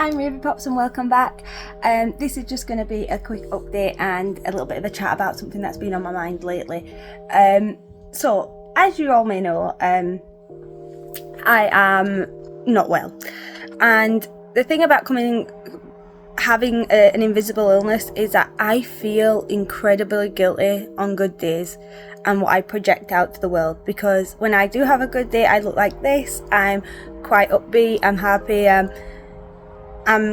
I'm RaviePops and welcome back. This is just going to be a quick update and a little bit of a chat about something that's been on my mind lately. So, as you all may know, I am not well. And the thing about having an invisible illness is that I feel incredibly guilty on good days and what I project out to the world, because when I do have a good day I look like this. I'm quite upbeat, I'm happy, I'm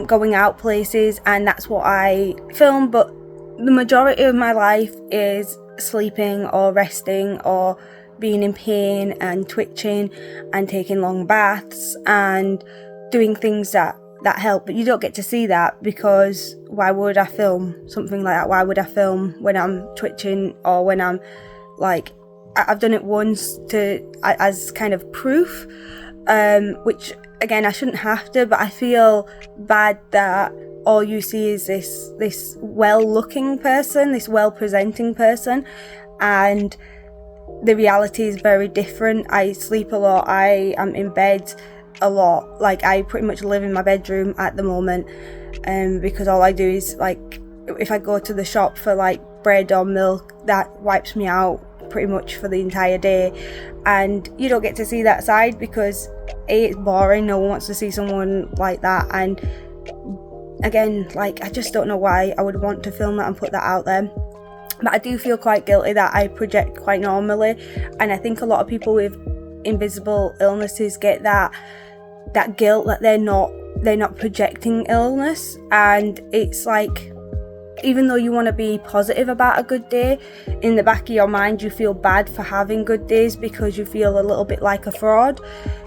going out places, and that's what I film. But the majority of my life is sleeping or resting or being in pain and twitching and taking long baths and doing things that help. But you don't get to see that, because why would I film something like that? Why would I film when I'm twitching or when I'm like, I've done it once as kind of proof, which again I shouldn't have to, but I feel bad that all you see is this well-looking person, this well-presenting person, and the reality is very different. I sleep a lot, I am in bed a lot, like I pretty much live in my bedroom at the moment, because all I do is, like, if I go to the shop for like bread or milk, that wipes me out pretty much for the entire day. And you don't get to see that side because it's boring, no one wants to see someone like that. And again, like, I just don't know why I would want to film that and put that out there. But I do feel quite guilty that I project quite normally, and I think a lot of people with invisible illnesses get that guilt that they're not projecting illness. And it's like, even though you want to be positive about a good day, in the back of your mind you feel bad for having good days, because you feel a little bit like a fraud,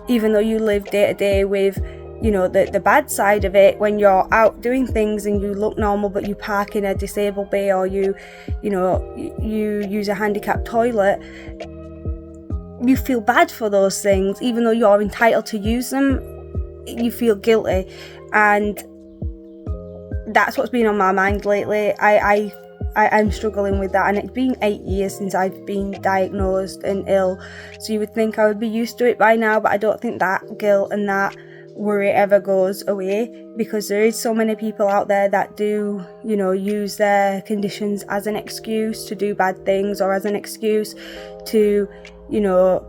even though you live day to day with, you know, the bad side of it. When you're out doing things and you look normal but you park in a disabled bay, or you use a handicapped toilet, you feel bad for those things. Even though you're entitled to use them, you feel guilty. And that's what's been on my mind lately. I'm struggling with that, and it's been 8 years since I've been diagnosed and ill, so you would think I would be used to it by now, but I don't think that guilt and that worry ever goes away, because there is so many people out there that do, you know, use their conditions as an excuse to do bad things, or as an excuse to, you know,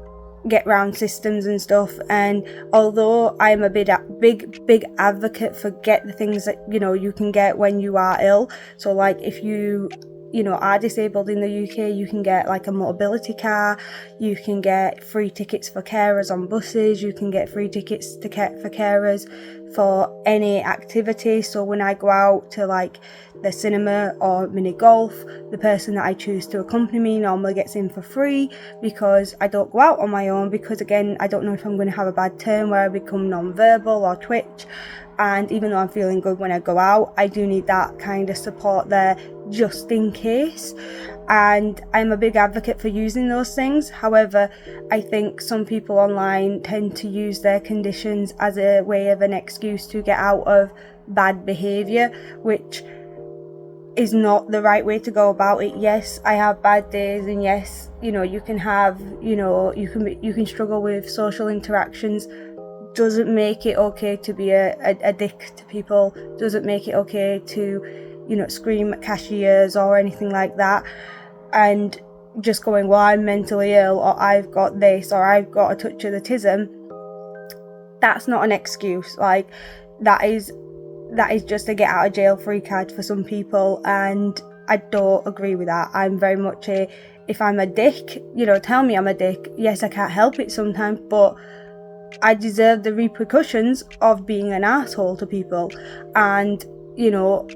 get round systems and stuff. And although I'm a big advocate for get the things that, you know, you can get when you are ill, so like if you are disabled in the UK, you can get like a mobility car, you can get free tickets for carers on buses, you can get free tickets for carers for any activity. So when I go out to like the cinema or mini golf, the person that I choose to accompany me normally gets in for free, because I don't go out on my own, because again, I don't know if I'm going to have a bad turn where I become non-verbal or twitch. And even though I'm feeling good when I go out, I do need that kind of support there just in case. And I'm a big advocate for using those things. However, I think some people online tend to use their conditions as a way of an excuse to get out of bad behaviour, which is not the right way to go about it. Yes, I have bad days, and yes, you know, you can have, you know, you can struggle with social interactions. Doesn't make it okay to be a dick to people, doesn't make it okay to, you know, scream at cashiers or anything like that, and just going, well, I'm mentally ill, or I've got this, or I've got a touch of the tism. That's not an excuse. Like, that is just a get out of jail free card for some people, and I don't agree with that. I'm very much if I'm a dick, you know, tell me I'm a dick. Yes, I can't help it sometimes, but I deserve the repercussions of being an asshole to people. And, you know,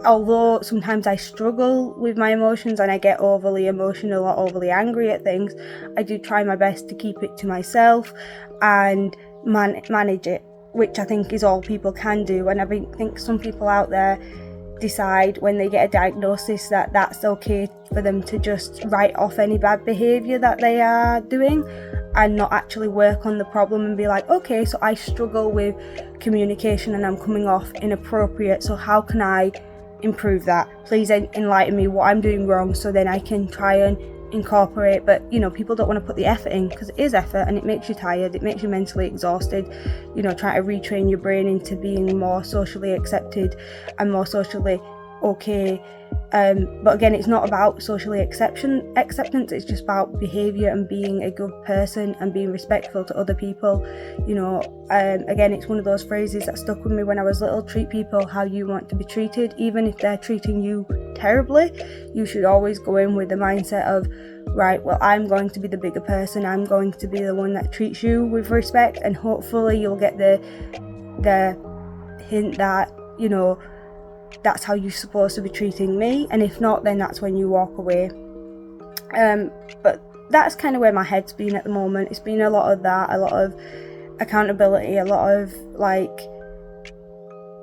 although sometimes I struggle with my emotions and I get overly emotional or overly angry at things, I do try my best to keep it to myself and manage it, which I think is all people can do. And I think some people out there decide when they get a diagnosis that that's okay for them to just write off any bad behaviour that they are doing, and not actually work on the problem and be like, okay, so I struggle with communication and I'm coming off inappropriate, so how can I improve that? Please enlighten me what I'm doing wrong, so then I can try and incorporate, but you know, people don't want to put the effort in because it is effort and it makes you tired, it makes you mentally exhausted, you know, trying to retrain your brain into being more socially accepted and more socially okay. But again, it's not about socially acceptance, it's just about behaviour and being a good person and being respectful to other people, you know. Again, it's one of those phrases that stuck with me when I was little: treat people how you want to be treated. Even if they're treating you terribly, you should always go in with the mindset of, right, well, I'm going to be the bigger person, I'm going to be the one that treats you with respect, and hopefully you'll get the hint that, you know, that's how you're supposed to be treating me, and if not, then that's when you walk away. But that's kind of where my head's been at the moment. It's been a lot of that, a lot of accountability, a lot of like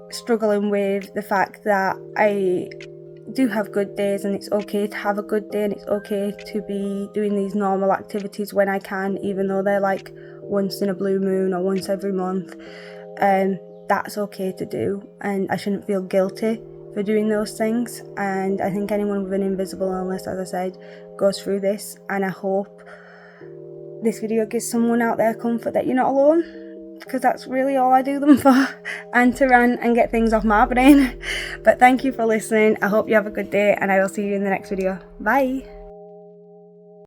struggling with the fact that I do have good days, and it's okay to have a good day, and it's okay to be doing these normal activities when I can, even though they're like once in a blue moon or once every month. That's okay to do, and I shouldn't feel guilty for doing those things. And I think anyone with an invisible illness, as I said, goes through this, and I hope this video gives someone out there comfort that you're not alone, because that's really all I do them for, and to rant and get things off my brain. But thank you for listening. I hope you have a good day, and I will see you in the next video. Bye.